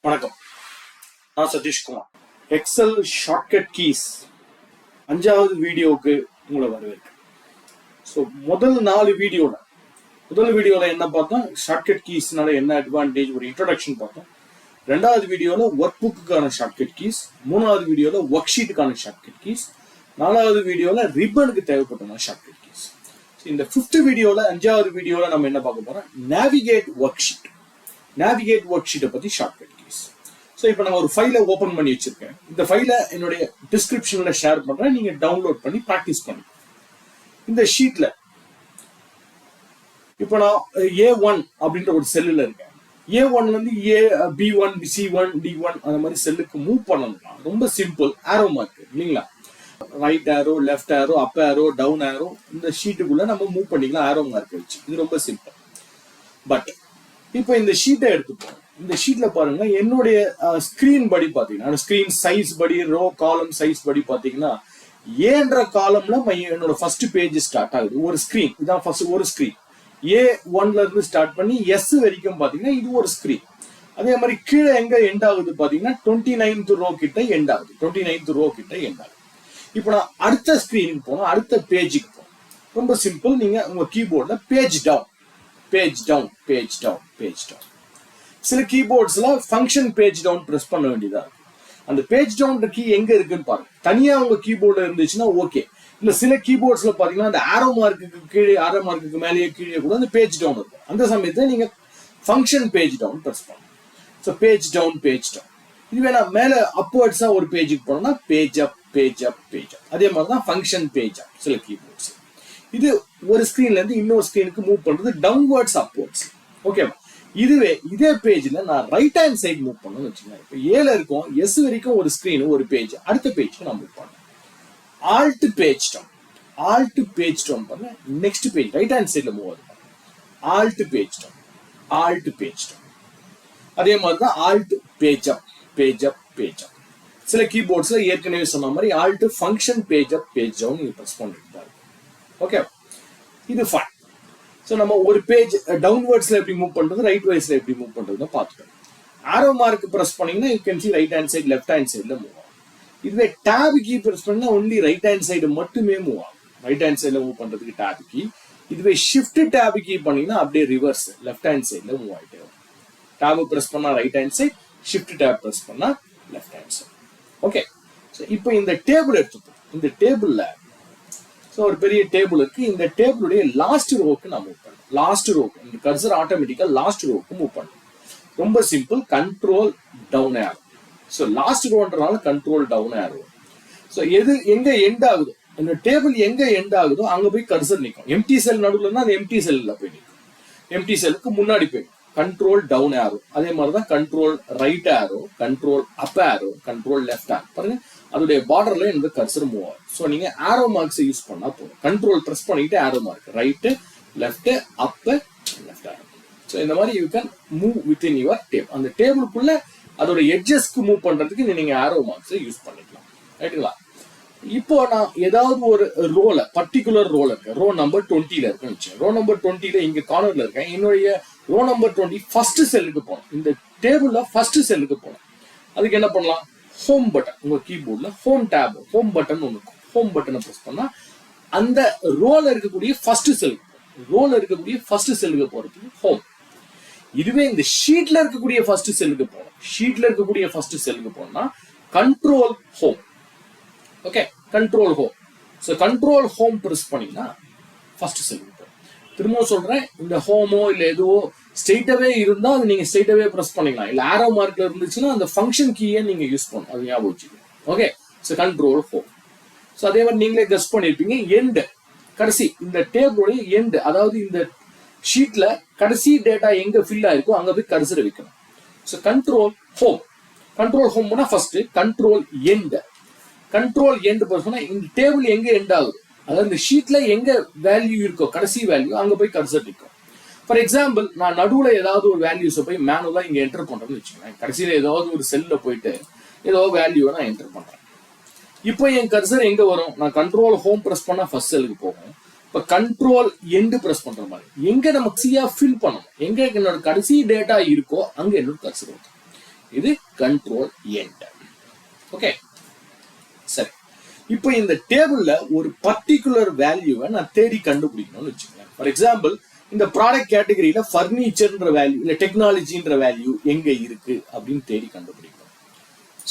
வணக்கம், நான் Satishkumar. XL shortcut keys 5வது வீடியோவுக்கு உங்களை வரவேற்கிறேன். ஸோ முதல் 4 வீடியோவில் என்ன பார்த்தோம், ஷார்ட்கட் கீஸ்னால என்ன அட்வான்டேஜ், ஒரு இன்ட்ரோடக்ஷன் பார்த்தோம். 2வது வீடியோவில் ஒர்க் புக்குக்கான ஷார்ட்கட் கீஸ், 3வது வீடியோவில் ஒர்க் ஷீட்டுக்கான ஷார்ட்கட் கீஸ், 4வது வீடியோவில் ரிப்பனுக்கு தேவைப்பட்ட ஷார்ட்கட் கீஸ். இந்த 5th வீடியோவில் 5வது வீடியோவில் நம்ம என்ன பார்க்க போறோம், நேவிகேட் ஒர்க் ஷீட்டை பற்றி ஷார்ட்கட் கீஸ். ஸோ இப்போ நான் ஒரு ஃபைலை ஓப்பன் பண்ணி வச்சிருக்கேன். இந்த ஃபைலை என்னுடைய டிஸ்கிரிப்ஷனில் ஷேர் பண்ணுறேன், நீங்கள் டவுன்லோட் பண்ணி ப்ராக்டிஸ் பண்ணி. இந்த ஷீட்டில் இப்போ நான் A1 அப்படின்ற ஒரு செல்லில் இருக்கேன். A1 B1 C1 D1 அந்த மாதிரி செல்லுக்கு மூவ் பண்ணணும்னா ரொம்ப சிம்பிள். ஆரோ மார்க் இல்லைங்களா, ரைட் ஆரோ, லெஃப்ட் ஆரோ, அப் ஆரோ, டவுன் ஆரோ, இந்த ஷீட்டுக்குள்ள நம்ம மூவ் பண்ணிக்கலாம் ஆரோ மார்க் வச்சு. இது ரொம்ப சிம்பிள். பட் இப்போ இந்த ஷீட்டை எடுத்துப்போம். இந்த ஷீட்ல பாருங்க, என்னுடைய ஸ்கிரீன் படி பாத்தீங்கன்னா, ஸ்கிரீன் சைஸ் படி, ரோ காலம் சைஸ் படி பாத்தீங்கன்னா, ஏன்ற காலம்ல என்னோட ஃபர்ஸ்ட் பேஜ் ஸ்டார்ட் ஆகுது. ஒரு ஸ்கிரீன் இதான் ஃபர்ஸ்ட், ஒரு ஸ்கிரீன் A1ல இருந்து ஸ்டார்ட் பண்ணி S வரைக்கும் பாத்தீங்கன்னா இது ஒரு ஸ்கிரீன். அதே மாதிரி கீழே எங்க எண்ட் ஆகுது பாத்தீங்கன்னா 29th ரோ கிட்ட எண்ட் ஆகுது. 29th ரோ கிட்ட எண்ட் ஆகுது. இப்போ நான் அடுத்த ஸ்கிரீனுக்கு போனோம், அடுத்த பேஜுக்கு போனோம். ரொம்ப சிம்பிள். நீங்க உங்க கீபோர்ட்ல page down, page down, page down, page down. சில கீபோர்ட்ஸ்ல ஃபங்க்ஷன் பேஜ் டவுன் பிரஸ் பண்ண வேண்டியதா இருக்கு. அந்த பேஜ் டவுன் கீ எங்க இருக்குன்னு பாருங்க. தனியா உங்க கீபோர்ட்ல இருந்துச்சுன்னா ஓகே. இல்ல சில கீபோர்ட்ஸ்ல பாத்தீங்கன்னா அந்த ஆரோ மார்க்குக்கு கீழே, ஆரோ மார்க்குக்கு மேலேயே கீழே கூட அந்த பேஜ் டவுன் இருக்கும். அந்த சமயத்துல நீங்க ஃபங்க்ஷன் பேஜ் டவுன் பிரஸ் பண்ணணும். So page down, page down. இதுவே நான் மேல அப்வர்ட்ஸா ஒரு பேஜுக்கு போனோம்னா page up, page up, page up. அதே மாதிரி தான் ஃபங்க்ஷன் பேஜ் அப் சில கீபோர்ட்ஸ். இது ஒரு ஸ்கிரீன்ல இருந்து இன்னொரு ஸ்கிரீனுக்கு மூவ் பண்றது டவுன்வர்ட்ஸ், அப்வர்ட்ஸ். ஓகேவா? இதுவே இதே பேஜ்ல நான் ரைட் ஹேண்ட் சைடு மூவ் பண்ணணும்னு வச்சுக்கோங்க. இப்போ ஏல இருக்கும், எஸ் வரைக்கும் ஒரு ஸ்கிரீன், ஒரு பேஜ், அடுத்த பேஜ்க்கு நான் மூவ் பண்ணேன். Alt page down, alt page down பண்ண நெக்ஸ்ட் பேஜ் ரைட் ஹேண்ட் சைட்ல மூவ் ஆகுது. Alt page down, alt page down. அதே மாதிரி தான் alt page up, page up, page up. சில கீபோர்ட்ஸ்ல ஏற்கனவே சொன்ன மாதிரி alt function page up, page down நீங்க பிரஸ் பண்ணிட்டு தான் இருக்கும். ஓகே, இது ஃபைன். ஸோ நம்ம ஒரு பேஜ் டவுன்வர்ட்ஸ்ல எப்படி மூவ் பண்றது, ரைட் வைஸ்ல எப்படி மூவ் பண்றதுன்னு பார்த்துக்கோங்க. ஆரோ மார்க் பிரஸ் பண்ணீங்கன்னா you can see right hand side, left hand சைட்ல மூவ் ஆகும். இதுவே டேப் கீ பிரஸ் பண்ணா ஒன்லி ரைட் ஹேண்ட் சைடு மட்டுமே மூவ் ஆகும். ரைட் ஹேண்ட் சைட்ல மூவ் பண்றதுக்கு டேப் கீ. இதுவே ஷிஃப்ட் டேப் கீ பண்ணீங்கன்னா அப்படியே ரிவர்ஸ் லெஃப்ட் ஹேண்ட் சைட்ல மூவ் ஆகிட்டே வரும். டேப் பிரஸ் பண்ணா right hand side, shift tab press பண்ணா left hand side. Okay, so இப்போ இந்த டேபிள் எடுத்துப்போம். இந்த டேபிள்ல ஸோ ஒரு பெரிய டேபிள் இருக்கு. இந்த டேபிளுடைய லாஸ்ட் ரோக்கு நான் மூவ் பண்ணேன். லாஸ்ட் ரோக்கு இந்த கர்சர் ஆட்டோமேட்டிக்கா லாஸ்ட் ரோக்கு மூவ் பண்ணும். ரொம்ப simple. Control down arrow. So last ரோன்றனால கண்ட்ரோல் டவுன் ஆரோ. ஸோ எது எங்க எண்ட் ஆகுதோ, இந்த டேபிள் எங்க எண்ட் ஆகுதோ அங்க போய் கர்சர் நிற்கும். எம்டி செல் நடுவில் அந்த எம்டி செல்ல போய் நிற்கும். எம்டி செல்லுக்கு முன்னாடி போய் கண்ட்ரோல் டவுன் ஆரோ. அதே மாதிரிதான் control right arrow, control up arrow, control left arrow. பாருங்க, அதோடைய பார்டர்ல இந்த கர்சர் மூவ் ஆகும். ஸோ நீங்க ஆரோ மார்க்ஸ் யூஸ் பண்ணா போதும். கண்ட்ரோல் பிரஸ் பண்ணிட்டு ஆரோ மார்க், ரைட்டு, லெஃப்ட், அப், லெஃப்ட் ஆரோ. ஸோ இந்த மாதிரி you can move with in your table. அந்த டேபிளுக்குள்ள அதோட எட்ஜஸ்க்கு மூவ் பண்றதுக்கு நீங்க ஆரோ மார்க்ஸ் யூஸ் பண்ணிக்கலாம். ரைட்டுங்களா? இப்போ நான் ஏதாவது ஒரு ரோல, பர்டிகுலர் ரோல இருக்கேன், ரோ நம்பர் 20ல இருக்குன்னு வச்சேன். ரோ நம்பர் 20ல இங்க கார்னர்ல இருக்கேன். என்னுடைய ரோ நம்பர் 20 ஃபர்ஸ்ட் செல்லுக்கு போகணும். இந்த டேபிள்ல ஃபர்ஸ்ட் செல்லுக்கு போகணும். அதுக்கு என்ன பண்ணலாம், ஹோம் பட்டன், உங்க கீபோர்ட்ல ஹோம் டேப், ஹோம் பட்டன் ஒன்று இருக்கும். ஹோம் பட்டனை பிரஸ் பண்ணா அந்த ரோல இருக்கக்கூடிய ஃபர்ஸ்ட் செல்லுக்கு, ரோல இருக்கக்கூடிய ஃபர்ஸ்ட் செல்லுக்கு போறதுக்கு ஹோம். இதுவே இந்த ஷீட்ல இருக்கக்கூடிய ஃபர்ஸ்ட் செல்லுக்கு போகணும். ஷீட்ல இருக்கக்கூடிய ஃபர்ஸ்ட் செல்லுக்கு போனா control home. Okay, control home. So control home press பண்ணீங்கன்னா ஃபர்ஸ்ட் செல்லுக்கு போகும். திரும்பவும் சொல்றேன், இந்த ஹோமோ இல்ல எதுவோ ஸ்ட்ரெயிட்டாவே இருந்தா அது நீங்க ஸ்ட்ரெயிட்டாவே பிரஸ் பண்ணிக்கலாம். இல்ல ஆரோ மார்க்ல இருந்துச்சுன்னா அந்த ஃபங்க்ஷன் கீயை நீங்க யூஸ் பண்ணணும். அது ஞாபகம் வச்சுக்கணும். Okay, so control home. So அதே மாதிரி நீங்களே கெஸ் பண்ணிருப்பீங்க, எண்ட், கடைசி இந்த டேபிளோடைய எண்ட், அதாவது இந்த ஷீட்ல கடைசி டேட்டா எங்க ஃபில் ஆயிருக்கோ அங்க போய் கர்சர் வைக்கணும். So control home, control home பண்ணா first, control end, control end பண்ணா இந்த டேபிள் எங்க எண்ட் ஆகுது, அதாவது இந்த ஷீட்ல எங்க வேல்யூ இருக்கோ கடைசி வேல்யூ அங்க போய் கர்சர் நிற்கும். ஃபார் எக்ஸாம்பிள், நான் நடுவுல ஏதாவது ஒரு வேல்யூஸை போய் மேனுவலா இங்க என்டர் பண்றேன்னு வச்சுக்கோங்க. கடைசியில ஏதாவது ஒரு செல்ல போயிட்டு ஏதோ வேல்யூவை நான் என்டர் பண்றேன். இப்போ என் கர்சர் எங்க வரும், நான் கண்ட்ரோல் ஹோம் பிரஸ் பண்ணா ஃபர்ஸ்ட் செல்லுக்கு போகும். இப்போ கண்ட்ரோல் எண்ட் பிரஸ் பண்ற மாதிரி எங்க நம்ம கடைசியா ஃபில் பண்ணணும், எங்க என்னோட கடைசி டேட்டா இருக்கோ அங்க என்னோட கர்சர் வரும். இது கண்ட்ரோல் என்டர். ஓகே, சரி. இப்போ இந்த டேபிள்ல ஒரு பர்டிகுலர் வேல்யூவை நான் தேடி கண்டுபிடிக்கணும்னு வச்சுக்கோங்க. ஃபார் எக்ஸாம்பிள், இந்த ப்ராடக்ட் கேட்டகரியில ஃபர்னிச்சர்ன்ற வேல்யூ இல்ல டெக்னாலஜின்ற வேல்யூ எங்க இருக்கு அப்படின்னு தேடி கண்டுபிடிக்கணும்.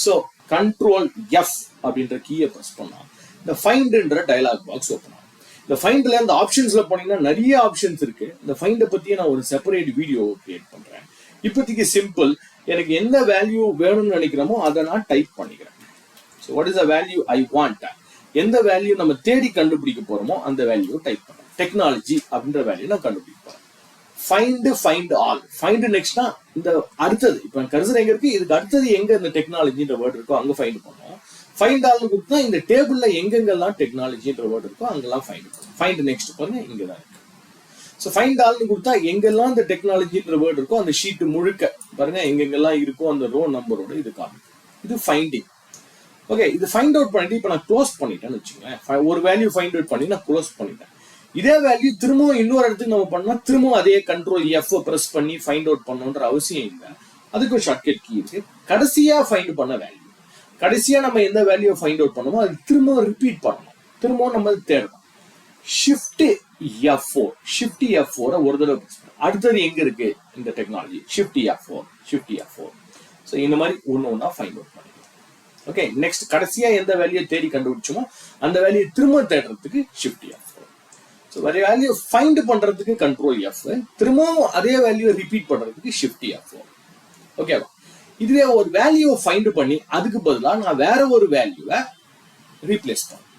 ஸோ கண்ட்ரோல் எஃப் அப்படின்ற கீயை ப்ரெஸ் பண்ணா இந்த ஃபைண்ட்ன்ற டயலாக் பாக்ஸ் ஓப்பன் ஆகும். இந்த ஃபைண்ட்ல இந்த ஆப்ஷன்ஸ்ல போனீங்கன்னா நிறைய ஆப்ஷன்ஸ் இருக்கு. இந்த ஃபைண்டை பத்தியே நான் ஒரு செப்பரேட் வீடியோ கிரியேட் பண்றேன். இப்போதைக்கு சிம்பிள், எனக்கு எந்த வேல்யூ வேணும்னு நினைக்கிறோமோ அதை நான் டைப் பண்ணிக்கிறேன். So what is the value I want, எந்த வேல்யூ நம்ம தேடி கண்டுபிடிக்க போறோமோ அந்த வேல்யூ டைப் பண்ணுறேன். டெக்னாலஜி அப்படின்ற வேல்யூ நான் கண்டுபிடிக்க போறேன். Find all. ஃபைண்ட் நெக்ஸ்ட்னா இந்த அடுத்தது, இப்போ கர்சர் எங்க இருக்கு, இதுக்கு அடுத்தது எங்க இந்த டெக்னாலஜின்ற வேர்டு இருக்கோ அங்க ஃபைண்ட் பண்ணுவோம். ஃபைண்ட் ஆல்னு கொடுத்தா இந்த டேபிள்ல எங்கெங்கெல்லாம் டெக்னாலஜின்ற வேர்டு இருக்கோ அங்கெல்லாம் ஃபைண்ட் பண்ணுவோம். ஃபைண்ட் நெக்ஸ்ட் பாருங்க இங்கதான் இருக்கு. ஸோ ஃபைண்ட் ஆல்னு கொடுத்தா எங்கெல்லாம் இந்த டெக்னாலஜின்ற வேர்டு இருக்கோ அந்த ஷீட் முழுக்க பாருங்க எங்கெங்கெல்லாம் இருக்கோ அந்த ரோ நம்பரோட இது காமிக்கும். இது ஃபைண்டிங். ஓகே, இது ஃபைண்ட் அவுட் பண்ணிட்டு இப்போ நான் க்ளோஸ் பண்ணிட்டேன்னு வச்சுக்கோங்களேன். ஒரு வேல்யூ ஃபைண்ட் அவுட் பண்ணி நான் க்ளோஸ் பண்ணிட்டேன். இதே வேல்யூ திரும்பவும் இன்னொரு இடத்துக்கு நம்ம பண்ணா திரும்பவும் அதே கண்ட்ரோல் எஃப் பிரஸ் பண்ணி ஃபைண்ட் அவுட் பண்ணணுன்ற அவசியம் இல்லை. அதுக்கு ஒரு ஷார்ட்கட் கீ இருக்கு. கடைசியா ஃபைண்ட் பண்ண வேல்யூ, கடைசியா நம்ம எந்த வேல்யூ ஃபைண்ட் அவுட் பண்ணமோ அது திரும்பவும் ரிப்பீட் பண்ணணும். திரும்பவும் நம்ம தேடணும். ஷிஃப்ட் F4 ஒரு தடவை பிரஸ் பண்ணணும். அடுத்தது எங்க இருக்கு இந்த டெக்னாலஜி, ஷிஃப்ட் F4. ஸோ இந்த மாதிரி ஒன்னா ஃபைண்ட் அவுட் பண்ணிக்கலாம். ஓகே, நெக்ஸ்ட் கடைசியா எந்த வேல்யூ தேடி கண்டுபிடிச்சோமோ அந்த வேல்யூ திரும்ப தேடுறதுக்கு ஷிஃப்ட் F4. ஸோ வேற வேல்யூ ஃபைண்ட் பண்றதுக்கு கண்ட்ரோல் எஃப், திரும்பவும் அதே வேல்யூ ரிப்பீட் பண்றதுக்கு ஷிஃப்ட் F4. ஓகேவா? இதுவே ஒரு வேல்யூவை ஃபைண்ட் பண்ணி அதுக்கு பதிலாக நான் வேற ஒரு வேல்யூவை ரீப்ளேஸ் பண்ணேன்.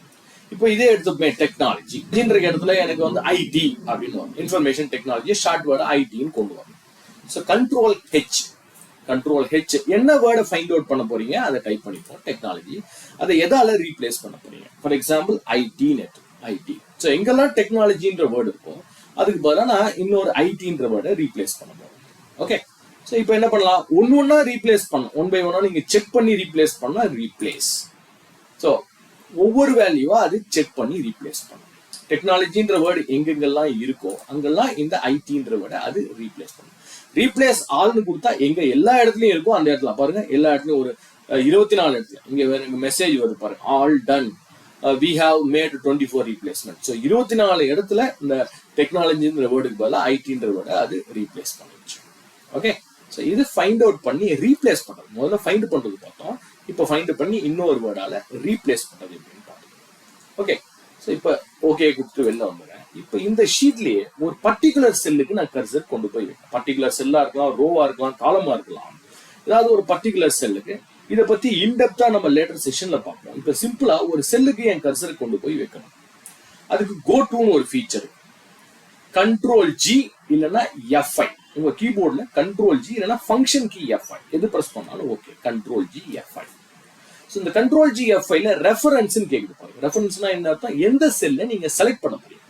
இப்போ இதே எடுத்து டெக்னாலஜி அப்படின்ற இடத்துல எனக்கு வந்து ஐடி அப்படின்னு வரும். இன்ஃபர்மேஷன் டெக்னாலஜி ஷார்ட் வேர்டு ஐடின்னு கொண்டு வரும். ஸோ கண்ட்ரோல் ஹெச் என்ன வேர்டை ஃபைண்ட் அவுட் பண்ண போறீங்க அதை டைப் பண்ணிப்போம். டெக்னாலஜி அதை எதால ரீப்ளேஸ் பண்ண போறீங்க. For example ID. ஸோ எங்கெல்லாம் டெக்னாலஜின்ற வேர்டு இருக்கும் அதுக்கு பதிலாக நான் இன்னொரு ஐடின்ற வேர்டை ரீப்ளேஸ் பண்ண போறேன். ஓகே, ஸோ இப்போ என்ன பண்ணலாம், ஒன்னா ரீப்ளேஸ் பண்ணணும். 1 by 1 நீங்க செக் பண்ணி ரீப்ளேஸ் பண்ணா ரீப்ளேஸ். ஸோ ஒவ்வொரு வேல்யூவா அது செக் பண்ணி ரீப்ளேஸ் பண்ணும். டெக்னாலஜின்ற வேர்டு எங்கெங்கெல்லாம் இருக்கோ அங்கெல்லாம் இந்த ஐடின்ற வேர்டை அது ரீப்ளேஸ் பண்ணும். ரீப்ளேஸ் ஆல்னு கொடுத்தா எங்க எல்லா இடத்துலயும் இருக்கோ அந்த இடத்துல பாருங்க, எல்லா இடத்துலயும் ஒரு 24 இடத்துல இங்க மெசேஜ் வருது பாருங்க, all done, we have made 24 replacement. So 24 இடத்துல இந்த டெக்னாலஜின்ற வேர்டுக்கு பதிலாக ஐடின்ற வேர்டை அது ரீப்ளேஸ் பண்ணிடுச்சு. ஓகே, ஸோ இது ஃபைண்ட் அவுட் பண்ணி ரீப்ளேஸ் பண்றது. முதல்ல ஃபைண்ட் பண்றது பார்த்தோம், இப்போ ஃபைண்ட் பண்ணி இன்னொரு வேர்டால ரீப்ளேஸ் பண்றது எப்படின்னு பார்த்தோம். ஓகே, ஸோ இப்போ ஓகே கொடுத்துட்டு வெளில வந்துடுறேன். இப்போ இந்த ஷீட்லயே ஒரு பர்டிகுலர் செல்லுக்கு நான் கர்சர் கொண்டு போய் வைப்பேன். பர்டிகுலர் செல்லா இருக்கலாம், ரோவா இருக்கலாம், காலமா இருக்கலாம். ஏதாவது ஒரு பர்டிகுலர் செல்லுக்கு இதை பத்தி இன்டெப்தா நம்ம லேட்டர் செஷன்ல பார்ப்போம். இப்ப சிம்பிளா ஒரு செல்லுக்கு என் கர்சரை கொண்டு போய் வைக்கணும். அதுக்கு கோ டுன்னு ஒரு ஃபீச்சர், கண்ட்ரோல் ஜி இல்லைன்னா F5. உங்க கீபோர்ட்ல கண்ட்ரோல் ஜி இல்லைன்னா ஃபங்க்ஷன் கீ F5 எது பிரஸ் பண்ணாலும் okay. Control G F5. So இந்த கண்ட்ரோல் ஜி F5ல ரெஃபரன்ஸ் கேக்குது பாருங்க. ரெஃபரன்ஸ்னா என்ன அர்த்தம், எந்த செல்ல நீங்க செலக்ட் பண்ண முடியும்.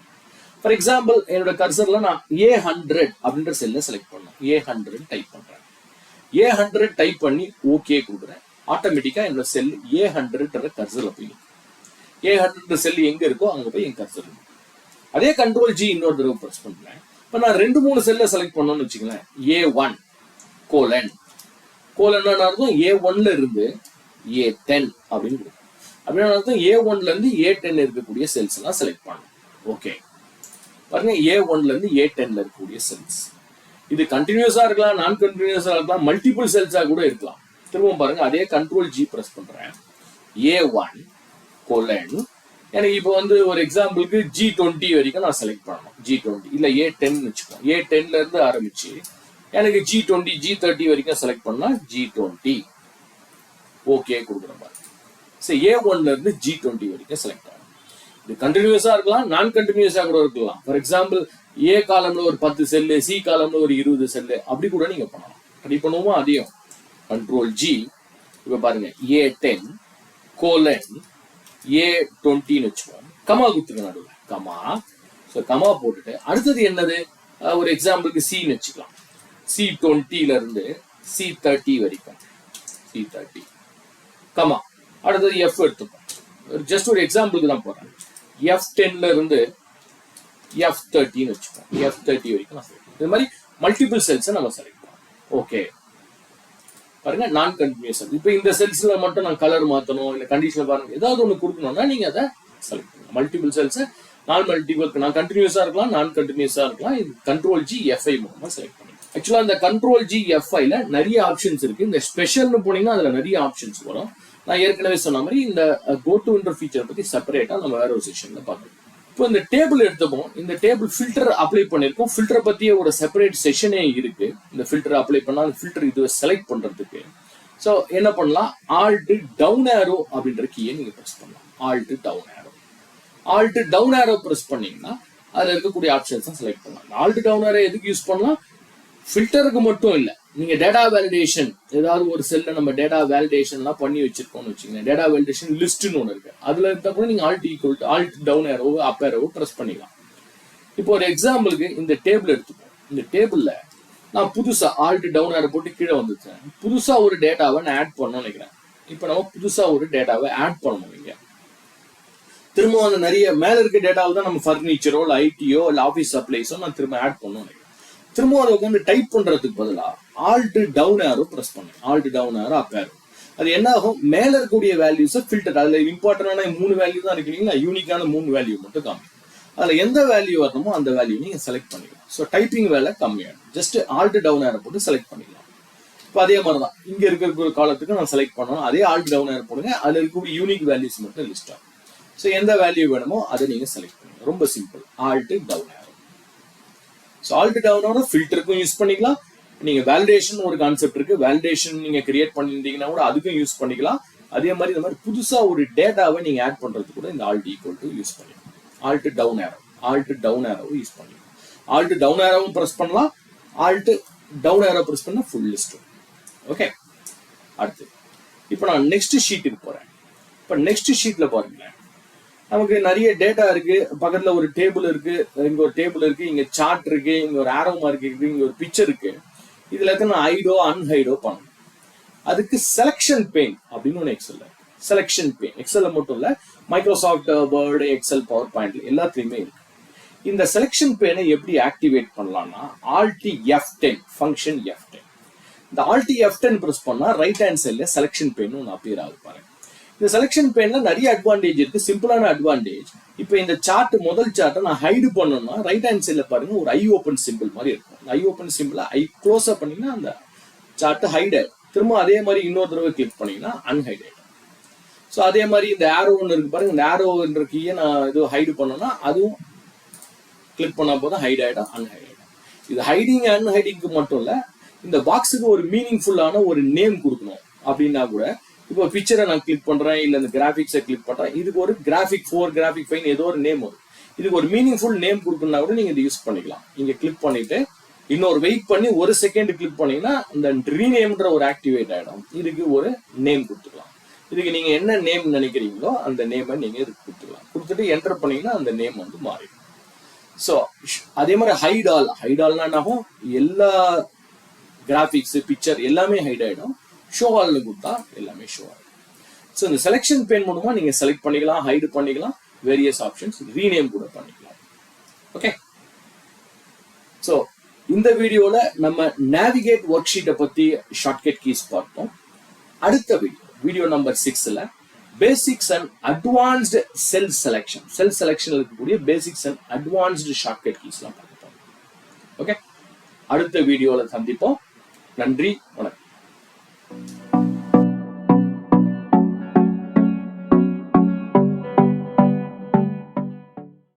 ஃபார் எக்ஸாம்பிள் என்னோட கர்சர்ல நான் A100 அப்படின்ற செல்ல செலக்ட் பண்ணேன். A100 டைப் பண்றேன். A100 டைப் பண்ணி ஓகே கொடுக்குறேன். ஆட்டோமேட்டிக்கா என்னோட செல் A100 கர்சர்ல போய் A100 செல் எங்க இருக்கோ அங்க போய் என் கர்சர். அதே கண்ட்ரோல் ஜி இன்னொரு தடவை பிரஸ் பண்றேன். இப்ப நான் 2-3 செல்ல செலக்ட் பண்ணணும்னு வச்சுக்கலேன். A1 கோலன் அர்த்தம் A1ல இருந்து A10 அப்படின்னு கொடுக்கும். அப்படின்னு அர்த்தம் A1ல இருந்து A10 இருக்கக்கூடிய செல்ஸ் எல்லாம் செலக்ட் பண்ணணும். ஓகே பாருங்க, A1ல இருந்து A10ல இருக்கக்கூடிய செல்ஸ் இது கண்டினியூஸா இருக்கலாம், நான் கண்டினியூஸா இருக்கலாம், மல்டிபிள் செல்ஸா கூட இருக்கலாம். திரும்ப பாருங்க, அதே கண்ட்ரோல் ஜி பிரஸ் பண்றேன். A1 கோலன் எனக்கு இப்போ வந்து ஒரு எக்ஸாம்பிளுக்கு G20 வரைக்கும் நான் செலக்ட் பண்ணணும். G20 இல்ல A10 வச்சுக்கோம். A10ல இருந்து ஆரம்பிச்சு எனக்கு G20 G30 வரைக்கும் செலக்ட் பண்ணா G20 ஓகே கொடுக்குறேன் பாருங்க. சரி, A1ல இருந்து G20 வரைக்கும் செலக்ட் ஆகும். இது கண்டினியூஸா இருக்கலாம், நான் கண்டினியூஸா கூட இருக்கலாம். ஃபார் எக்ஸாம்பிள் A காலம்ல ஒரு 10 செல்லு, சி காலம்ல ஒரு 20 செல்லு, அப்படி கூட நீங்க பண்ணலாம். அப்படி பண்ணுவோமா, அதையும் கண்ட்ரோல் ஜி. இப்ப பாருங்க, A10 கோலன் A20ன்னு வச்சுக்கோங்க. கமா கொடுத்துருங்க நடுவில், கமா. ஸோ கமா போட்டுட்டு அடுத்தது என்னது, ஒரு எக்ஸாம்பிளுக்கு சின்னு வச்சுக்கலாம். C20ல இருந்து C30 வரைக்கும், C30 கமா. அடுத்தது F எடுத்துப்போம். ஜஸ்ட் ஒரு எக்ஸாம்பிளுக்கு தான் போறேன். F10ல இருந்து F30ன்னு வச்சுக்கோம். F30 வரைக்கும் நான் இது மாதிரி மல்டிபிள் செல்ஸை நம்ம செலக்ட் பண்ணோம். ஓகே பாருங்க நான் கண்டினியூஸ். இப்போ இந்த செல்ஸ்ல மட்டும் நான் கலர் மாற்றணும், இல்லை கண்டிஷனில் பாருங்க ஏதாவது ஒன்று கொடுக்கணும்னா நீங்கள் அதை செலக்ட் பண்ணுங்க. மல்டிபிள் செல்ஸை நான் கண்டினியூஸாக இருக்கலாம், நான் கண்டினியூஸாக இருக்கலாம். இது Ctrl+G+F5 மூலமாக செலக்ட் பண்ணுங்க. ஆக்சுவலாக இந்த Ctrl+G+F5ல நிறைய ஆப்ஷன்ஸ் இருக்கு. இந்த ஸ்பெஷல்னு போனீங்கன்னா அதில் நிறைய ஆப்ஷன்ஸ் வரும். நான் ஏற்கனவே சொன்ன மாதிரி இந்த கோ டு இன்டர் ஃபீச்சர் பற்றி செப்பரேட்டாக நம்ம வேற ஒரு செஷன்ல பார்க்கலாம். இப்போ இந்த டேபிள் எடுத்துப்போம். இந்த டேபிள் ஃபில்டர் அப்ளை பண்ணியிருக்கோம். ஃபில்டரை பற்றிய ஒரு செப்பரேட் செஷனே இருக்கு. இந்த ஃபில்டர் அப்ளை பண்ணால் அந்த ஃபில்டர் இது செலக்ட் பண்ணுறதுக்கு. ஸோ என்ன பண்ணலாம், Alt டவுன் ஆரோ அப்படின்ற கீயை நீங்கள் ப்ரெஸ் பண்ணலாம். Alt down arrow. Alt down arrow press பண்ணீங்கன்னா அதில் இருக்கக்கூடிய ஆப்ஷன்ஸ் தான் செலக்ட் பண்ணலாம். Alt டவுன் ஆரோ எதுக்கு யூஸ் பண்ணலாம், ஃபில்டருக்கு மட்டும் இல்லை, நீங்கள் டேட்டா வேலிடேஷன் ஏதாவது ஒரு செல்ல நம்ம டேட்டா வேலிடேஷன்லாம் பண்ணி வச்சிருக்கோம்னு வச்சுக்கோங்க. டேட்டா வேலிடேஷன் லிஸ்ட்னு ஒன்று இருக்கு. அதில் இருந்தால் கூட நீங்கள் Alt டவுன் ஆரோ அப் ஆரோவோ ப்ரெஸ் பண்ணிக்கலாம். இப்போ ஒரு எக்ஸாம்பிளுக்கு இந்த டேபிள் எடுத்துப்போம். இந்த டேபிளில் நான் புதுசாக Alt டவுன் ஆரோ போட்டு கீழே வந்துட்டேன். புதுசாக ஒரு டேட்டாவை நான் ஆட் பண்ணணும்னு நினைக்கிறேன். இப்போ நம்ம புதுசாக ஒரு டேட்டாவை ஆட் பண்ணணும். நீங்கள் திரும்ப அந்த நிறைய மேலே இருக்க டேட்டாவில் தான் நம்ம ஃபர்னிச்சரோ இல்லை ஐடியோ இல்லை ஆஃபீஸ் சப்ளைஸோ நான் திரும்ப ஆட் பண்ணணும்னு நினைக்கிறேன். திரும்ப அதை உட்காந்து டைப் பண்றதுக்கு பதிலாக Alt டவுன் ஆரோ ப்ரெஸ் பண்ணேன். Alt டவுன் ஆரோ அப் ஆரோ. அது என்ன ஆகும், மேல இருக்கக்கூடிய வேல்யூஸை ஃபில்டர், அதுல இம்பார்ட்டன்டான 3 வேல்யூ தான் இருக்கீங்களா, யூனிக்கான 3 வேல்யூ மட்டும் காமிக்கும். அதுல எந்த வேல்யூ வரணுமோ அந்த வேல்யூ நீங்க செலக்ட் பண்ணிக்கலாம். ஸோ டைப்பிங் வேலை கம்மியாகும். ஜஸ்ட் Alt டவுன் ஆரோ போட்டு செலக்ட் பண்ணிக்கலாம். இப்போ அதே மாதிரி தான் இங்க இருக்கிற ஒரு காலத்துக்கு நான் செலக்ட் பண்ணணும். அதே Alt டவுன் ஆரோ போடுங்க. அதுல இருக்கக்கூடிய யூனிக் வேல்யூஸ் மட்டும் லிஸ்ட் ஆகும். ஸோ எந்த வேல்யூ வேணுமோ அதை நீங்க செலக்ட் பண்ணுங்க. ரொம்ப simple. Alt down arrow. So Alt down arrow ஃபில்டருக்கும் யூஸ் பண்ணிக்கலாம். நீங்க வேலிடேஷன் ஒரு கான்செப்ட் இருக்கு. வேலிடேஷன் நீங்க கிரியேட் பண்ணிருந்தீங்கன்னா கூட அதுக்கும் யூஸ் பண்ணிக்கலாம். அதே மாதிரி இந்த மாதிரி புதுசா ஒரு டேட்டாவை நீங்க ஆட் பண்றதுக்கு கூட இந்த Alt ஈக்குவல் டு யூஸ் பண்ணிக்கலாம். Alt down arrow. Alt down arrow use பண்ணிக்கலாம். Alt டவுன் ஆரோவும் பிரஸ் பண்ணலாம். Alt டவுன் ஆரோ பிரஸ் பண்ணா ஃபுல் லிஸ்ட். ஓகே, அடுத்து இப்போ நான் நெக்ஸ்ட் ஷீட்டுக்கு போறேன். இப்போ நெக்ஸ்ட் ஷீட்ல பாருங்களேன், நமக்கு நிறைய டேட்டா இருக்கு. பக்கத்துல ஒரு டேபிள் இருக்கு, இங்க ஒரு டேபிள் இருக்கு, இங்க சார்ட் இருக்கு, இங்க ஒரு ஆரோ மார்க் இருக்கு, இங்க ஒரு பிக்சர் இருக்கு. இதுல நான் ஹைடோ அன்ஹைடோ பண்ணணும். அதுக்கு செலக்ஷன் பெயின் அப்படின்னு ஒன்று எக்ஸல். செலக்ஷன் பெயின் எக்ஸல்ல மட்டும் இல்ல, Microsoft Word, Excel, PowerPoint எல்லாத்துலயுமே இருக்கு. இந்த செலக்ஷன் பெயினை எப்படி ஆக்டிவேட் பண்ணலாம்னா Alt F10 ஃபங்க்ஷன் F10. இந்த Alt F10 பிரஸ் பண்ணா ரைட் ஹேண்ட் சைட்ல செலக்ஷன் பெயின் ஒன்று அப்பியர் ஆகுது பாருங்க. இந்த செலக்ஷன் பெயின்ல நிறைய அட்வான்டேஜ் இருக்கு. சிம்பிளான அட்வான்டேஜ். இப்போ இந்த சார்ட் முதல் சார்ட்டை நான் ஹைடு பண்ணணும்னா ரைட் ஹேண்ட் சைட்ல பாருங்க ஒரு ஐ ஓப்பன் சிம்பிள் மாதிரி இருக்கும். ஐ ஓப்பன் சிம்பிளா ஐ க்ளோஸ் அப் பண்ணீங்கன்னா அந்த சார்ட் ஹைட் ஆயிடும். திரும்ப அதே மாதிரி இன்னொரு தடவை கிளிக் பண்ணீங்கன்னா அன்ஹைட் ஆயிடும். ஸோ அதே மாதிரி இந்த ஆரோ ஒன்று இருக்கு பாருங்க. இந்த ஆரோன்ற கீயை நான் இது ஹைடு பண்ணோம்னா அதுவும் கிளிக் பண்ணா போதும் ஹைட் ஆயிடும், அன்ஹைட் ஆயிடும். இது ஹைடிங் அன்ஹைடிங்க்கு மட்டும் இல்ல, இந்த பாக்ஸுக்கு ஒரு மீனிங்ஃபுல்லான ஒரு நேம் கொடுக்கணும் அப்படின்னா கூட, இப்போ பிக்சரை நான் கிளிக் பண்றேன், இல்ல இந்த கிராபிக்ஸை கிளிக் பண்றேன், இதுக்கு ஒரு கிராஃபிக் 4 கிராஃபிக் 5 ஏதோ ஒரு நேம் வரும். இதுக்கு ஒரு மீனிங்ஃபுல் நேம் கொடுக்கணும்னா கூட நீங்க இதை யூஸ் பண்ணிக்கலாம். இங்க கிளிக் பண்ணிட்டு இன்னொரு வெயிட் பண்ணி 1 செகண்ட் கிளிக் பண்ணீங்கன்னா இந்த ரீநேம்ன்ற ஒரு ஆக்டிவேட் ஆயிடும். இதுக்கு ஒரு நேம் கொடுத்துக்கலாம். இதுக்கு நீங்க என்ன நேம் நினைக்கிறீங்களோ அந்த நேமை நீங்க இதுக்கு கொடுத்துக்கலாம். கொடுத்துட்டு என்டர் பண்ணீங்கன்னா அந்த நேம் வந்து மாறிடும். ஸோ அதே மாதிரி ஹைடால்னா என்ன ஆகும், எல்லா கிராபிக்ஸ் பிக்சர் எல்லாமே ஹைட் ஆயிடும். ஷோ ஆல்னு கொடுத்தா எல்லாமே ஷோ ஆகும். ஸோ இந்த செலக்ஷன் பெயின் மூலமா நீங்க செலக்ட் பண்ணிக்கலாம், ஹைடு பண்ணிக்கலாம், வேரியஸ் ஆப்ஷன்ஸ், ரீநேம் கூட பண்ணிக்கலாம். ஓகே, ஸோ இந்த வீடியோல நம்ம நேவிகேட் ஒர்க் ஷீட்டை பத்தி ஷார்ட்கட் கீஸ் பார்த்தோம். அடுத்த வீடியோ நம்பர் 6ல பேசிக்ஸ் அண்ட் அட்வான்ஸ்டு செல் செலக்ஷன்ல இருக்கக்கூடிய பேசிக்ஸ் அண்ட் அட்வான்ஸ்டு ஷார்ட்கட் கீஸ்லாம் பார்ப்போம். ஓகே, அடுத்த வீடியோல சந்திப்போம். நன்றி, வணக்கம்.